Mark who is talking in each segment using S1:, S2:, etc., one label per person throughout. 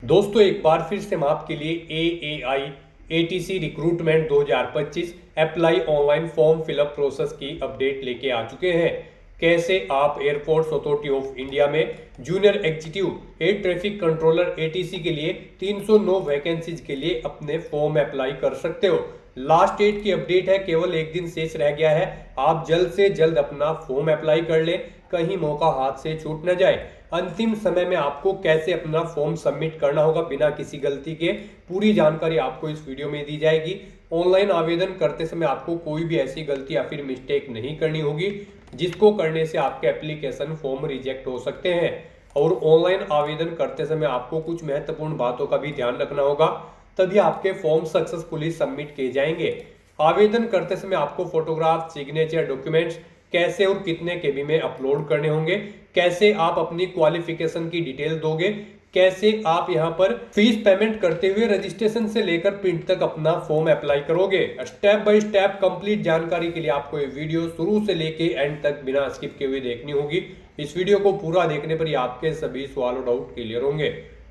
S1: दोस्तों एक बार फिर से हम आपके लिए AAI ATC recruitment 2025 apply online form fill up process की अपडेट लेके आ चुके हैं। कैसे आप एयरपोर्ट्स अथॉरिटी ऑफ इंडिया में junior executive air traffic controller ATC के लिए 309 वैकेंसीज के लिए अपने फॉर्म अप्लाई कर सकते हो। लास्ट डेट की अपडेट है, केवल एक दिन शेष रह गया है। आप जल्द से जल्द अपना फॉर्म अप्लाई कर ले, कहीं मौका हाथ से छूट न जाए। अंतिम समय में आपको कैसे अपना फॉर्म सबमिट करना होगा बिना किसी गलती के, पूरी जानकारी आपको इस वीडियो में दी जाएगी। ऑनलाइन आवेदन करते समय आपको कोई भी ऐसी गलती या फिर मिस्टेक नहीं करनी होगी जिसको करने से आपके एप्लीकेशन फॉर्म रिजेक्ट हो सकते हैं। और ऑनलाइन आवेदन करते समय आपको कुछ महत्वपूर्ण बातों का भी ध्यान रखना होगा, तभी आपके फॉर्म सक्सेसफुली सबमिट किए जाएंगे। आवेदन करते समय आपको फोटोग्राफ, सिग्नेचर, डॉक्यूमेंट्स कैसे और कितने केबी में अपलोड करने होंगे, कैसे आप अपनी क्वालिफिकेशन की डिटेल दोगे, कैसे आप यहां पर फीस पेमेंट करते हुए रजिस्ट्रेशन से लेकर प्रिंट तक अपना फॉर्म अप्लाई करोगे। स्टेप बाय स्टेप कंप्लीट जानकारी के लिए आपको ये वीडियो शुरू से लेके एंड तक बिना स्किप किए हुए देखनी होगी। इस वीडियो को पूरा देखने पर ही आपके सभी सवाल और डाउट क्लियर होंगे।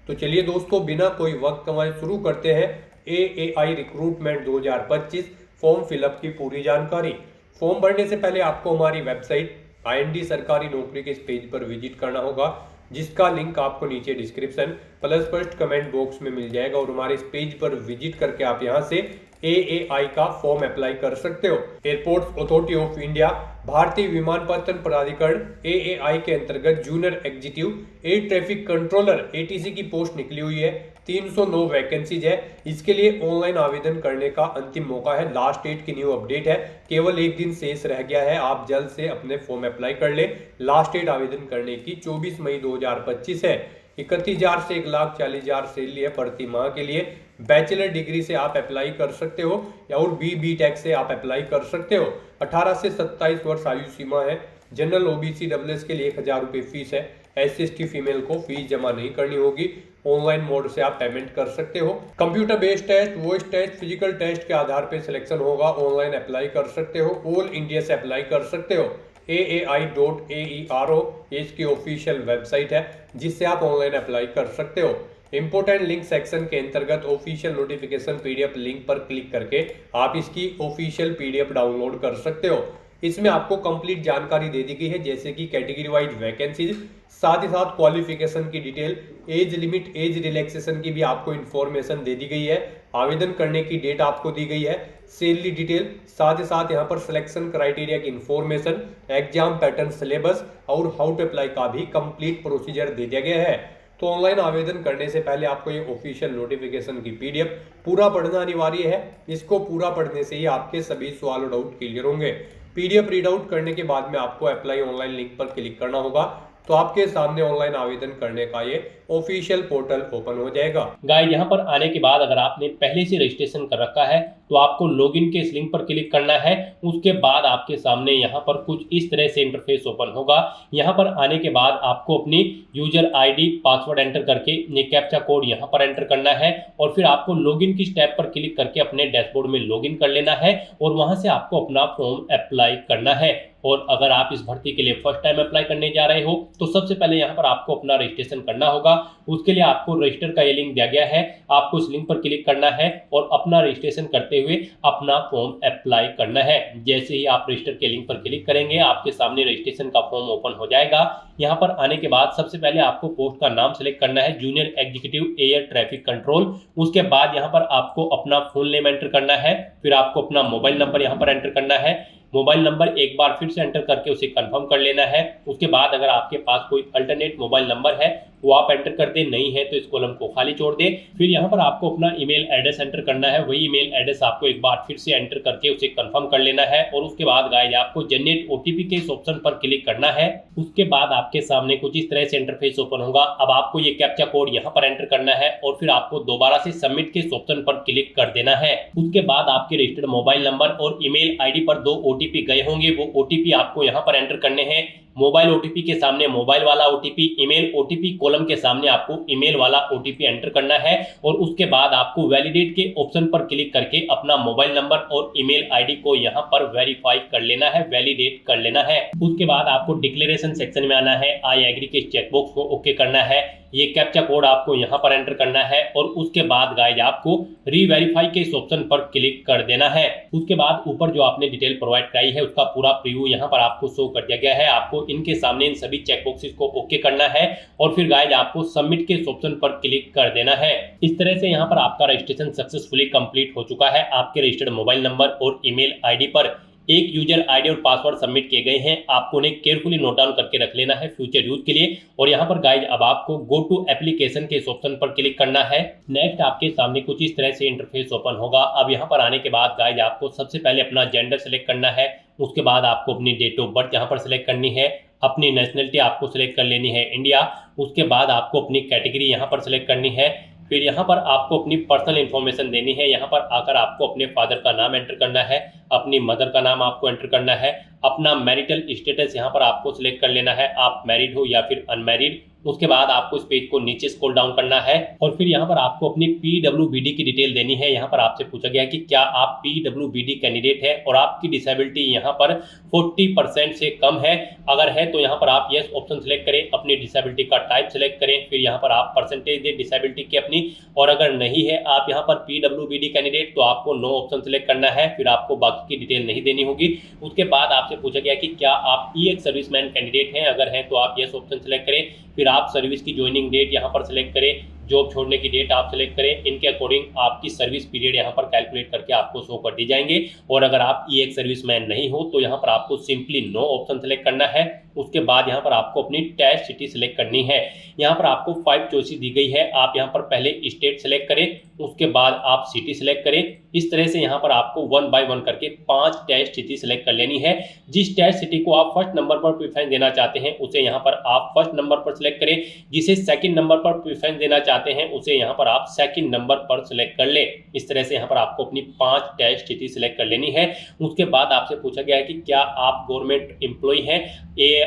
S1: तो चलिए दोस्तों, बिना कोई वक्त कमाए शुरू करते हैं AAI रिक्रूटमेंट 2025 फॉर्म फिलअप की पूरी जानकारी। फॉर्म भरने से पहले आपको हमारी वेबसाइट IND सरकारी नौकरी के इस पेज पर विजिट करना होगा, जिसका लिंक आपको नीचे description plus first comment box में मिल जाएगा। और हमारे इस पेज पर विजिट करके आप यहां से AAI का फॉर्म अप्लाई कर सकते हो। एयरपोर्ट्स अथॉरिटी ऑफ इंडिया भारतीय विमानपत्तन प्राधिकरण AAI के अंतर्गत junior executive air traffic controller ATC की पोस्ट निकली हुई है। 309 वैकेंसीज है। इसके लिए ऑनलाइन आवेदन करने का अंतिम मौका है। लास्ट डेट की न्यू अपडेट है, केवल एक दिन शेष रह गया है। आप जल्द से अपने फॉर्म अप्लाई कर ले। लास्ट डेट आवेदन करने की 24 मई 2025 है। 31,000 से 1,40,000 सैलरी है प्रति माह के लिए। बैचलर डिग्री से आप अप्लाई कर सकते हो या और BTech से आप अप्लाई कर सकते हो। 18 से 27 वर्ष आयु सीमा है। जनरल OBC WS के लिए 1,000 रुपये फीस है। SC/ST फीमेल को फीस जमा नहीं करनी होगी। ऑनलाइन मोड से आप पेमेंट कर सकते हो। Computer based test, voice test, physical test के आधार पे सिलेक्शन होगा। ऑनलाइन अप्लाई कर सकते हो। ऑल इंडिया से अप्लाई कर सकते हो। AAI.aero इसकी ऑफिशियल वेबसाइट है, जिससे आप ऑनलाइन अप्लाई कर सकते हो। इंपोर्टेंट लिंक सेक्शन के अंतर्गत ऑफिशियल नोटिफिकेशन PDF लिंक पर क्लिक करके आप इसकी ऑफिशियल PDF डाउनलोड कर सकते हो। इसमें आपको कंप्लीट जानकारी दे दी गई है, जैसे कि कैटेगरी वाइज वैकेंसीज, साथ ही साथ क्वालिफिकेशन की detail, age limit, age relaxation की भी आपको इंफॉर्मेशन दे दी गई है। आवेदन करने की डेट आपको दी गई है, सैलरी डिटेल, साथ ही साथ यहाँ पर सिलेक्शन क्राइटेरिया की इंफॉर्मेशन, एग्जाम पैटर्न, सिलेबस और हाउ टू अप्लाई का भी कंप्लीट प्रोसीजर दे दिया गया है। तो ऑनलाइन आवेदन करने से पहले आपको ये ऑफिशियल नोटिफिकेशन की PDF पूरा पढ़ना अनिवार्य है। इसको पूरा पढ़ने से ही आपके सभी सवाल और डाउट क्लियर होंगे। PDF रीड आउट करने के बाद में आपको अप्लाई ऑनलाइन लिंक पर क्लिक करना होगा, तो आपके सामने ऑनलाइन आवेदन करने का ये ऑफिशियल पोर्टल ओपन हो जाएगा।
S2: गाइस, यहाँ पर आने के बाद अगर आपने पहले से रजिस्ट्रेशन कर रखा है तो आपको लॉगिन के इस लिंक पर क्लिक करना है। उसके बाद आपके सामने यहाँ पर कुछ इस तरह से इंटरफेस ओपन होगा। यहाँ पर आने के बाद आपको अपनी यूजर ID, पासवर्ड एंटर करके ये कैप्चा कोड यहाँ पर एंटर करना है और फिर आपको लॉगिन की स्टेप पर क्लिक करके अपने डैशबोर्ड में लॉगिन कर लेना है और वहाँ से आपको अपना फॉर्म अप्लाई करना है। और अगर आप इस भर्ती के लिए फर्स्ट टाइम अप्लाई करने जा रहे हो तो सबसे पहले यहाँ पर आपको अपना रजिस्ट्रेशन करना होगा। उसके लिए आपको रजिस्टर का ये लिंक दिया गया है, आपको इस लिंक पर क्लिक करना है और अपना रजिस्ट्रेशन करते हुए अपना फॉर्म अप्लाई करना है। जैसे ही आप रजिस्टर के लिंक पर क्लिक करेंगे आपके सामने रजिस्ट्रेशन का फॉर्म ओपन हो जाएगा। यहाँ पर आने के बाद सबसे पहले आपको पोस्ट का नाम सेलेक्ट करना है, junior executive air traffic control. उसके बाद यहाँ पर आपको अपना फुल नेम एंटर करना है, फिर आपको अपना मोबाइल नंबर यहाँ पर एंटर करना है। मोबाइल नंबर एक बार फिर से एंटर करके उसे कंफर्म कर लेना है। उसके बाद अगर आपके पास कोई अल्टरनेट मोबाइल नंबर है वो आप एंटर कर दें, नहीं है तो इस कॉलम को खाली छोड़ दें। फिर यहाँ पर आपको अपना ईमेल एड्रेस एंटर करना है, वही ईमेल एड्रेस आपको एक बार फिर से एंटर करके उसे कंफर्म कर लेना है। और उसके बाद गाइस आपको जनरेट OTP के इस ऑप्शन पर क्लिक करना है। उसके बाद आपके सामने कुछ इस तरह से इंटरफेस ओपन होगा। अब आपको ये कैप्चा कोड यहाँ पर एंटर करना है और फिर आपको दोबारा से सबमिट के इस ऑप्शन पर क्लिक कर देना है। उसके बाद आपके रजिस्टर्ड मोबाइल नंबर और ईमेल ID पर 2 OTP गए होंगे, वो OTP आपको यहाँ पर एंटर करने हैं। मोबाइल ओटीपी के सामने मोबाइल वाला ओटीपी, ईमेल ओटीपी कॉलम के सामने आपको ईमेल वाला ओटीपी एंटर करना है और उसके बाद आपको वैलिडेट के ऑप्शन पर क्लिक करके अपना मोबाइल नंबर और ईमेल आईडी को यहां पर वेरीफाई कर लेना है, वैलिडेट कर लेना है। उसके बाद आपको डिक्लेरेशन सेक्शन में आना है, आई एग्री के चेकबॉक्स को ओके करना है, ये कैप्चा कोड आपको यहां पर एंटर करना है और उसके बाद गाइज आपको रीवेरीफाई के इस ऑप्शन पर क्लिक कर देना है। उसके बाद ऊपर जो आपने डिटेल प्रोवाइड कराई है उसका पूरा प्रीव्यू यहां पर आपको शो कर दिया गया है। आपको इनके सामने इन सभी चेकबॉक्सेस को ओके करना है और फिर गाइज आपको सबमिट के इस ऑप्शन पर क्लिक कर देना है। इस तरह से यहां पर आपका रजिस्ट्रेशन सक्सेसफुली कंप्लीट हो चुका है। आपके रजिस्टर्ड मोबाइल नंबर और ईमेल आईडी पर एक यूजर आईडी और पासवर्ड सबमिट किए गए हैं। आपको उन्हें केयरफुली नोट डाउन करके रख लेना है फ्यूचर यूज के लिए। और यहाँ पर गाइज अब आपको गो टू एप्लीकेशन के इस ऑप्शन पर क्लिक करना है। नेक्स्ट आपके सामने कुछ इस तरह से इंटरफेस ओपन होगा। अब यहाँ पर आने के बाद गाइज आपको सबसे पहले अपना जेंडर सेलेक्ट करना है। उसके बाद आपको अपनी डेट ऑफ बर्थ यहाँ पर सिलेक्ट करनी है, अपनी नेशनलिटी आपको सिलेक्ट कर लेनी है इंडिया। उसके बाद आपको अपनी कैटेगरी यहाँ पर सिलेक्ट करनी है। फिर यहाँ पर आपको अपनी पर्सनल इन्फॉर्मेशन देनी है। यहाँ पर आकर आपको अपने फादर का नाम एंटर करना है, अपनी मदर का नाम आपको एंटर करना है, अपना मैरिटल स्टेटस यहाँ पर आपको सिलेक्ट कर लेना है, आप मैरिड हो या फिर अनमैरिड। उसके बाद आपको इस पेज को नीचे स्क्रॉल डाउन करना है और फिर यहाँ पर आपको अपनी पीडब्ल्यूबीडी की डिटेल देनी है। यहाँ पर आपसे पूछा गया है कि क्या आप पीडब्ल्यूबीडी कैंडिडेट है और आपकी डिसेबिलिटी यहाँ पर 40% से कम है। अगर है तो यहाँ पर आप यस ऑप्शन सिलेक्ट करें, अपनी डिसेबिलिटी का टाइप सिलेक्ट करें, फिर यहाँ पर आप परसेंटेज दें डिसेबिलिटी की अपनी। और अगर नहीं है आप यहाँ पर पीडब्ल्यूबीडी कैंडिडेट तो आपको नो ऑप्शन सिलेक्ट करना है, फिर आपको बाकी की डिटेल नहीं देनी होगी। उसके बाद आपसे पूछा गया कि क्या आप ईएक्स सर्विसमैन कैंडिडेट हैं। अगर हैं तो आप यस ऑप्शन सिलेक्ट करें, फिर आप सर्विस की ज्वाइनिंग डेट यहाँ पर सिलेक्ट करें, जॉब छोड़ने की डेट आप सिलेक्ट करें। इनके अकॉर्डिंग आपकी सर्विस पीरियड यहाँ पर कैलकुलेट करके आपको शो कर दी जाएंगे। और अगर आप ईएक्स सर्विसमैन नहीं हो तो यहाँ पर आपको सिंपली नो ऑप्शन सिलेक्ट करना है। उसके बाद यहाँ पर आपको अपनी टैक्स सिटी सिलेक्ट करनी है। यहाँ पर आपको 5 चॉइसेस दी गई है। आप यहाँ पर पहले स्टेट सिलेक्ट करें, उसके बाद आप सिटी सिलेक्ट करें। इस तरह से यहाँ पर आपको 1 बाय 1 करके 5 टैक्स सिटी सिलेक्ट कर लेनी है। जिस टैक्स सिटी को आप फर्स्ट नंबर पर प्रेफरेंस देना चाहते हैं उसे यहाँ पर आप फर्स्ट नंबर पर सिलेक्ट करें, जिसे सेकंड नंबर पर प्रेफरेंस देना चाहते हैं उसे यहाँ पर आप सेकंड नंबर पर सिलेक्ट कर ले। इस तरह से यहाँ पर आपको अपनी 5 टैक्स सिटी सिलेक्ट कर लेनी है। उसके बाद आपसे पूछा गया है कि क्या आप गवर्नमेंट एम्प्लॉय हैं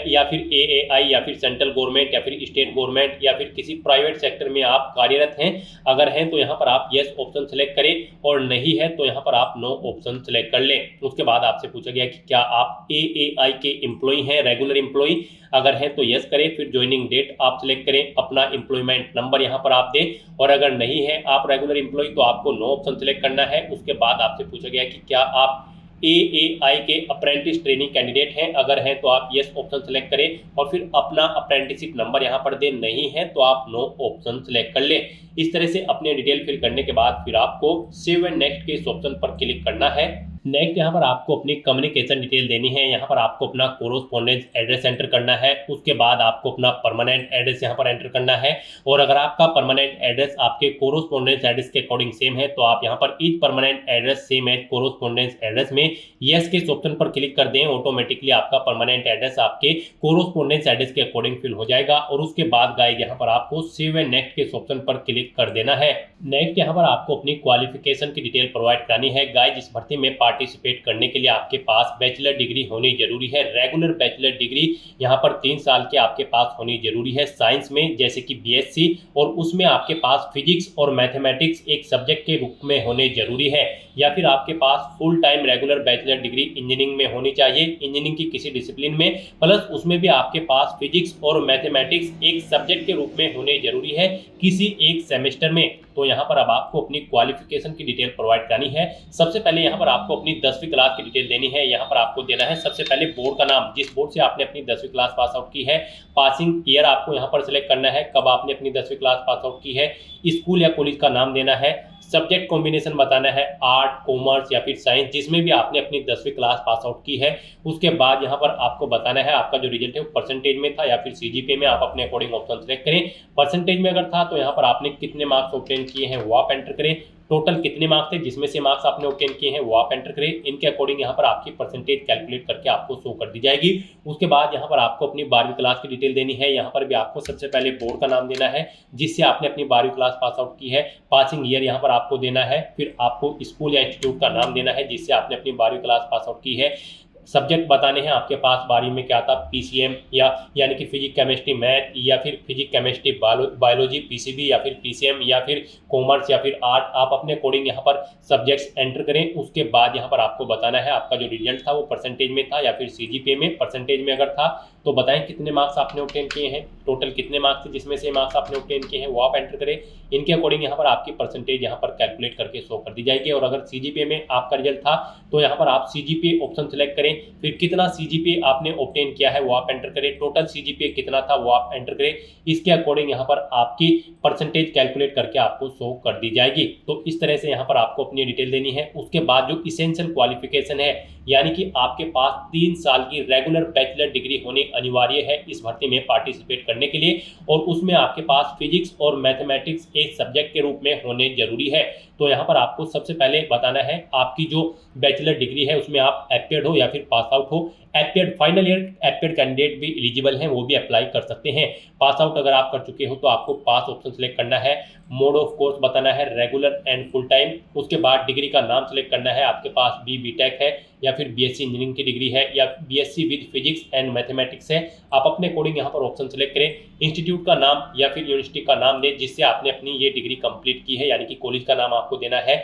S2: या फिर एएआई या फिर सेंट्रल गवर्नमेंट या फिर स्टेट गवर्नमेंट या फिर किसी प्राइवेट सेक्टर में आप कार्यरत हैं। अगर हैं तो यहाँ पर आप यस ऑप्शन सिलेक्ट करें और नहीं है तो यहाँ पर आप नो ऑप्शन सिलेक्ट कर लें। उसके बाद आपसे पूछा गया कि क्या आप एएआई के एम्प्लॉय हैं, रेगुलर एम्प्लॉय। अगर है तो यस करें, फिर ज्वाइनिंग डेट आप सिलेक्ट करें, अपना एम्प्लॉयमेंट नंबर यहाँ पर आप दें। और अगर नहीं है आप रेगुलर एम्प्लॉय तो आपको नो ऑप्शन सिलेक्ट करना है। उसके बाद आपसे पूछा गया कि क्या आप एएआई के अप्रेंटिस ट्रेनिंग कैंडिडेट हैं। अगर हैं तो आप यस ऑप्शन सिलेक्ट करें और फिर अपना अप्रेंटिसशिप नंबर यहाँ पर दें, नहीं है तो आप नो ऑप्शन सिलेक्ट कर लें। इस तरह से अपने डिटेल फिल करने के बाद फिर आपको सेव एंड नेक्स्ट के इस ऑप्शन पर क्लिक करना है। नेक्स्ट यहाँ पर आपको अपनी कम्युनिकेशन डिटेल देनी है। यहाँ पर आपको अपना कोरोस्पोंडेंस एड्रेस एंटर करना है। उसके बाद आपको अपना परमानेंट एड्रेस यहाँ पर एंटर करना है। और अगर आपका परमानेंट एड्रेस आपके कोरोस्पोंडेंस एड्रेस के अकॉर्डिंग सेम है तो आप यहाँ पर each permanent address same as correspondence address में यस के इस ऑप्शन पर क्लिक कर दें। ऑटोमेटिकली आपका परमानेंट एड्रेस आपके कोरोस्पोंडेंस एड्रेस के अकॉर्डिंग फिल हो जाएगा। और उसके बाद गाइज यहाँ पर आपको सेव एंड नेक्स्ट के इस ऑप्शन पर क्लिक कर देना है। नेक्स्ट यहाँ पर आपको अपनी क्वालिफिकेशन की डिटेल प्रोवाइड करानी है। गाइज इस भर्ती में पार्टिसिपेट करने के लिए आपके पास बैचलर डिग्री होनी जरूरी है। रेगुलर बैचलर डिग्री यहाँ पर 3 साल के आपके पास होनी जरूरी है साइंस में, जैसे कि बीएससी, और उसमें आपके पास फिजिक्स और मैथमेटिक्स एक सब्जेक्ट के रूप में होने जरूरी है। या फिर आपके पास full time regular bachelor degree engineering में होनी चाहिए, इंजीनियरिंग की किसी डिसिप्लिन में, प्लस उसमें भी आपके पास फिजिक्स और मैथमेटिक्स एक सब्जेक्ट के रूप में होने जरूरी है किसी एक सेमेस्टर में। तो यहाँ पर अब आपको अपनी क्वालिफिकेशन की डिटेल प्रोवाइड करनी है। सबसे पहले यहाँ पर आपको अपनी 10वीं क्लास की डिटेल देनी है। यहाँ पर आपको देना है सबसे पहले बोर्ड का नाम, जिस बोर्ड से आपने अपनी 10वीं क्लास पास आउट की है। पासिंग ईयर आपको यहाँ पर सिलेक्ट करना है, कब आपने अपनी 10वीं क्लास पास आउट की है। स्कूल या कॉलेज का नाम देना है। सब्जेक्ट कॉम्बिनेशन बताना है, आर्ट, कॉमर्स या फिर साइंस, जिसमें भी आपने अपनी 10वीं क्लास पास आउट की है। उसके बाद यहाँ पर आपको बताना है आपका जो रिजल्ट है वो परसेंटेज में था या फिर सीजीपीए में, आप अपने अकॉर्डिंग ऑप्शन सेलेक्ट करें। परसेंटेज में अगर था तो यहाँ पर आपने कितने मार्क्स ऑब्टेन किए हैं वो आप एंटर करें। टोटल कितने मार्क्स थे जिसमें से मार्क्स आपने ऑब्टेन किए हैं वो आप एंटर करें। इनके अकॉर्डिंग यहाँ पर आपकी परसेंटेज कैलकुलेट करके आपको शो कर दी जाएगी। उसके बाद यहाँ पर आपको अपनी 12वीं क्लास की डिटेल देनी है। यहाँ पर भी आपको सबसे पहले बोर्ड का नाम देना है जिससे आपने अपनी 12वीं क्लास पास आउट की है। पासिंग ईयर यहाँ पर आपको देना है। फिर आपको स्कूल या इंस्टीट्यूट का नाम देना है जिससे आपने अपनी 12वीं क्लास पास आउट की है। सब्जेक्ट बताने हैं आपके पास 12वीं में क्या था, पीसीएम या यानी कि फिजिक्स केमिस्ट्री मैथ, या फिर फिजिक्स केमिस्ट्री बायोलॉजी पीसीबी, या फिर पीसीएम, या फिर कॉमर्स, या फिर आर्ट। आप अपने अकॉर्डिंग यहाँ पर सब्जेक्ट्स एंटर करें। उसके बाद यहाँ पर आपको बताना है आपका जो रिजल्ट था वो परसेंटेज में था या फिर सीजीपीए में। परसेंटेज में अगर था तो बताएं कितने मार्क्स आपने ऑब्टेन किए हैं, टोटल कितने मार्क्स थे जिसमें से मार्क्स आपने ऑब्टेन किए हैं वो आप एंटर करें। इनके अकॉर्डिंग यहाँ पर आपकी परसेंटेज यहाँ पर कैलकुलेट करके शो कर दी जाएगी। और अगर सीजीपीए में आपका रिजल्ट था तो यहाँ पर आप सीजीपीए ऑप्शन सेलेक्ट करें, फिर कितना सीजीपीए आपने ऑब्टेन किया है वो आप एंटर करें, टोटल सीजीपीए कितना था वो आप एंटर करें। इसके अकॉर्डिंग यहाँ पर आपकी परसेंटेज कैलकुलेट करके आपको शो कर दी जाएगी। तो इस तरह से यहाँ पर आपको अपनी डिटेल देनी है। उसके बाद जो इसेंशियल क्वालिफिकेशन है यानी कि आपके पास 3 साल की रेगुलर बैचलर डिग्री होनी अनिवार्य है इस भर्ती में पार्टिसिपेट करने के लिए, और उसमें आपके पास फिजिक्स और मैथमेटिक्स एक सब्जेक्ट के रूप में होने जरूरी है। तो यहाँ पर आपको सबसे पहले बताना है आपकी जो बैचलर डिग्री है उसमें आप एपियर्ड हो या फिर पास आउट हो। Appeared final year appeared candidate भी एलिजिबल हैं, वो भी अप्लाई कर सकते हैं। पास आउट अगर आप कर चुके हो तो आपको पास ऑप्शन सेलेक्ट करना है। मोड ऑफ कोर्स बताना है रेगुलर एंड फुल टाइम। उसके बाद डिग्री का नाम सेलेक्ट करना है, आपके पास बीटेक है या फिर बीएससी इंजीनियरिंग की डिग्री है या BSc with physics and mathematics है। आप अपने अकॉर्डिंग यहाँ पर ऑप्शन सेलेक्ट करें। इंस्टीट्यूट का नाम या फिर यूनिवर्सिटी का नाम दें जिससे आपने अपनी ये डिग्री कंप्लीट की है, यानी कि कॉलेज का नाम आपको देना है।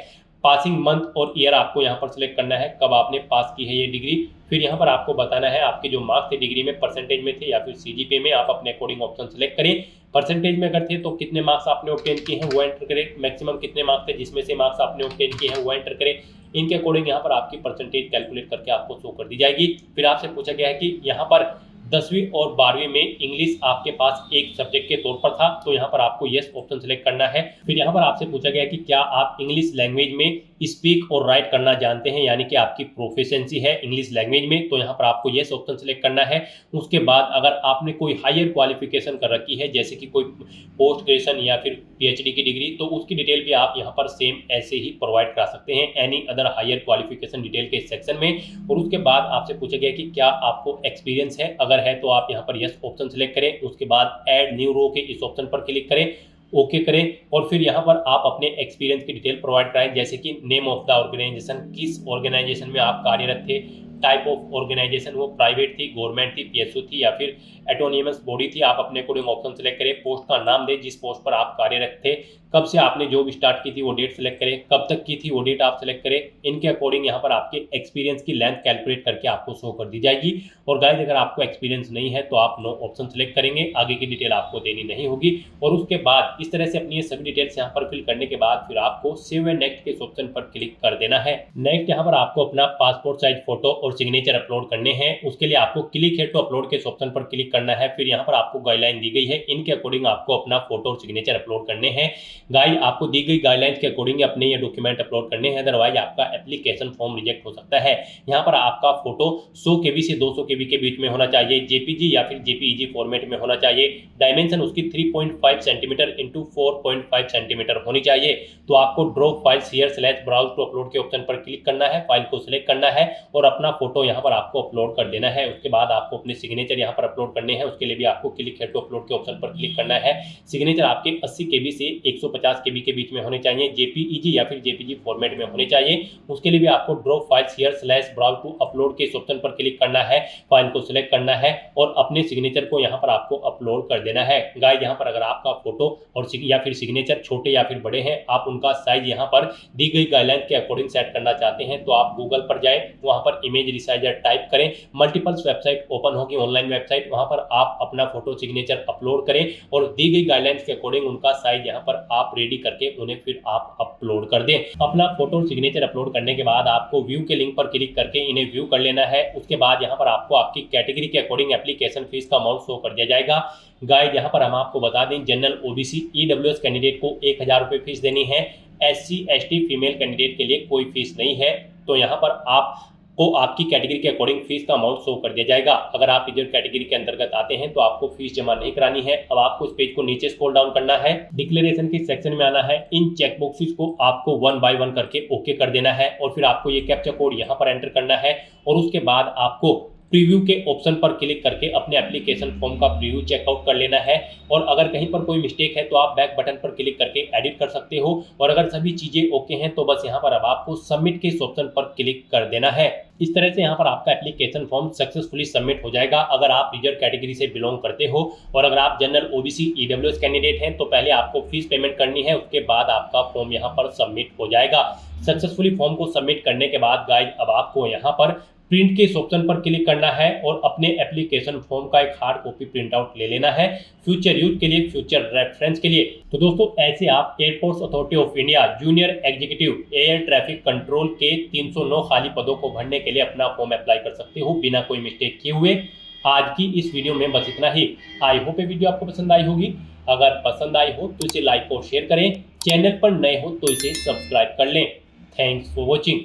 S2: पासिंग मंथ और ईयर आपको यहाँ पर सिलेक्ट करना है कब आपने पास की है ये डिग्री। फिर यहाँ पर आपको बताना है आपके जो मार्क्स थे डिग्री में परसेंटेज में थे या फिर सीजीपीए में, आप अपने अकॉर्डिंग ऑप्शन सेलेक्ट करें। परसेंटेज में अगर थे तो कितने मार्क्स आपने ऑब्टेन किए हैं वो एंटर करें, मैक्सिमम कितने मार्क्स थे जिसमें से मार्क्स आपने ऑब्टेन किए हैं वो एंटर करें। इनके अकॉर्डिंग यहाँ पर आपकी परसेंटेज कैलकुलेट करके आपको शो कर दी जाएगी। फिर आपसे पूछा गया है कि यहाँ पर 10वीं और 12वीं में इंग्लिश आपके पास एक सब्जेक्ट के तौर पर था, तो यहाँ पर आपको यस ऑप्शन सेलेक्ट करना है। फिर यहाँ पर आपसे पूछा गया कि क्या आप इंग्लिश लैंग्वेज में स्पीक और राइट करना जानते हैं, यानी कि आपकी प्रोफिशिएंसी है इंग्लिश लैंग्वेज में, तो यहाँ पर आपको यस ऑप्शन सेलेक्ट करना है। उसके बाद अगर आपने कोई हायर क्वालिफिकेशन कर रखी है जैसे कि कोई पोस्ट ग्रेजुएशन या फिर पीएचडी की डिग्री, तो उसकी डिटेल भी आप यहाँ पर सेम ऐसे ही प्रोवाइड करा सकते हैं any other higher qualification detail के सेक्शन में। और उसके बाद आपसे पूछा गया कि क्या आपको एक्सपीरियंस है, अगर है तो आप यहाँ पर यस ऑप्शन सेलेक्ट करें। उसके बाद ऐड न्यू रो के इस ऑप्शन पर क्लिक करें, ओके करें और फिर यहाँ पर आप अपने एक्सपीरियंस की डिटेल प्रोवाइड कराएं, जैसे कि नेम ऑफ द ऑर्गेनाइजेशन, किस ऑर्गेनाइजेशन में आप कार्यरत थे, टाइप ऑफ ऑर्गेनाइजेशन वो प्राइवेट थी, गवर्नमेंट थी, पीएसयू थी या फिर एटोनिमस बॉडी थी, आप अपने अकॉर्डिंग ऑप्शन सेलेक्ट करें। पोस्ट का नाम दें जिस पोस्ट पर आप कार्यरत थे, कब से आपने जॉब स्टार्ट की थी वो डेट सेलेक्ट करें, कब तक की थी वो डेट आप सेलेक्ट करें। इनके अकॉर्डिंग यहाँ पर आपके एक्सपीरियंस की लेंथ कैलकुलेट करके आपको शो कर दी जाएगी। और गाइस अगर आपको एक्सपीरियंस नहीं है तो आप नो ऑप्शन सेलेक्ट करेंगे, आगे की डिटेल आपको देनी नहीं होगी। और उसके बाद इस तरह से अपनी ये सभी डिटेल्स यहाँ पर फिल करने के बाद फिर आपको सेव एंड नेक्स्ट के ऑप्शन पर क्लिक कर देना है। नेक्स्ट यहाँ पर आपको अपना पासपोर्ट साइज फोटो और सिग्नेचर अपलोड करने हैं। उसके लिए आपको क्लिक है तो अपलोड के ऑप्शन पर क्लिक करना है। फिर यहाँ पर आपको गाइडलाइन दी गई है, इनके अकॉर्डिंग आपको अपना फोटो और सिग्नेचर अपलोड करने हैं। गाइस आपको दी गई गाइडलाइंस के अकॉर्डिंग अपने ये डॉक्यूमेंट अपलोड करने हैं, अदरवाइज आपका एप्लीकेशन फॉर्म रिजेक्ट हो सकता है। यहाँ पर आपका फोटो 100 KB से 200 KB के बीच में होना चाहिए, जेपीजी या फिर जेपीईजी फॉर्मेट में होना चाहिए। डायमेंशन उसकी 3.5 सेंटीमीटर इंटू 4.5 सेंटीमीटर होनी चाहिए। तो आपको drop file share slash browse to upload के ऑप्शन पर क्लिक करना है, फाइल को सिलेक्ट करना है और अपना फोटो यहाँ पर आपको अपलोड कर देना है। उसके बाद आपको अपने सिग्नेचर यहाँ पर अपलोड करने हैं, उसके लिए भी आपको क्लिक है टू अपलोड के ऑप्शन पर क्लिक करना है। सिग्नेचर आपके 80 KB से 150 KB के बीच में होने चाहिए, जेपीईजी या फिर जेपीजी फॉर्मेट में होने चाहिए। उसके लिए भी आपको drop file share slash browse to upload के इस ऑप्शन पर क्लिक करना है, फाइल को सिलेक्ट करना है और अपने सिग्नेचर को यहाँ पर आपको अपलोड कर देना है। गाइस यहाँ पर अगर आपका फोटो और या फिर सिग्नेचर छोटे या फिर बड़े हैं, आप उनका साइज यहाँ पर दी गई गाइडलाइन के अकॉर्डिंग सेट करना चाहते हैं तो आप गूगल पर जाएं, वहाँ पर इमेज रिसाइजर टाइप करें, मल्टीपल्स वेबसाइट ओपन होगी, ऑनलाइन वेबसाइट, वहाँ पर आप अपना फोटो सिग्नेचर अपलोड करें और दी गई गाइडलाइंस के अकॉर्डिंग उनका साइज यहाँ पर आप रेडी करके उन्हें फिर आप अपलोड कर दें। अपना फोटो और सिग्नेचर अपलोड करने के बाद आपको व्यू के लिंक पर क्लिक करके इन्हें व्यू कर लेना है। उसके बाद यहाँ पर आपको आपकी कैटेगरी के अकॉर्डिंग एप्लीकेशन फीस का अमाउंट शो कर दिया जाएगा। गाइस यहाँ पर हम आपको बता दें, जनरल ओबीसी ईडब्ल्यूएस कैंडिडेट को 1000 रुपये फीस देनी है, एससी एसटी फीमेल कैंडिडेट के लिए कोई फीस नहीं है। तो यहाँ पर आपको आपकी कैटेगरी के अकॉर्डिंग फीस का अमाउंट शो कर दिया जाएगा। अगर आप रिजर्व कैटेगरी के अंतर्गत आते हैं तो आपको फीस जमा नहीं करानी है। अब आपको इस पेज को नीचे स्क्रॉल डाउन करना है, डिक्लेरेशन के सेक्शन में आना है, इन चेक बॉक्सेस को आपको 1 बाय 1 करके ओके कर देना है और फिर आपको ये कैप्चा कोड यहाँ पर एंटर करना है और उसके बाद आपको प्रीव्यू के ऑप्शन पर क्लिक करके अपने एप्लीकेशन फॉर्म का प्रीव्यू चेकआउट कर लेना है। और अगर कहीं पर कोई मिस्टेक है तो आप बैक बटन पर क्लिक करके एडिट कर सकते हो। और अगर सभी चीज़ें ओके हैं तो बस यहाँ पर अब आपको सबमिट के इस ऑप्शन पर क्लिक कर देना है। इस तरह से यहाँ पर आपका एप्लीकेशन फॉर्म सक्सेसफुली सबमिट हो जाएगा अगर आप रिजर्व कैटेगरी से बिलोंग करते हो। और अगर आप जनरल ओबीसी ईडब्ल्यूएस कैंडिडेट हैं तो पहले आपको फीस पेमेंट करनी है, उसके बाद आपका फॉर्म यहाँ पर सबमिट हो जाएगा। सक्सेसफुली फॉर्म को सबमिट करने के बाद गाइज अब आपको यहाँ पर प्रिंट के इस ऑप्शन पर क्लिक करना है और अपने एप्लीकेशन फॉर्म का एक हार्ड कॉपी प्रिंट आउट ले लेना है फ्यूचर यूज के लिए, फ्यूचर रेफरेंस के लिए। तो दोस्तों ऐसे आप airports authority of India junior executive air traffic control के 309 खाली पदों को भरने के लिए अपना फॉर्म अप्लाई कर सकते हो बिना कोई मिस्टेक किए हुए। आज की इस वीडियो में बस इतना ही। आई होप ये वीडियो आपको पसंद आई होगी। अगर पसंद आई हो तो इसे लाइक और शेयर करें, चैनल पर नए हो तो इसे सब्सक्राइब कर लें। Thanks for watching.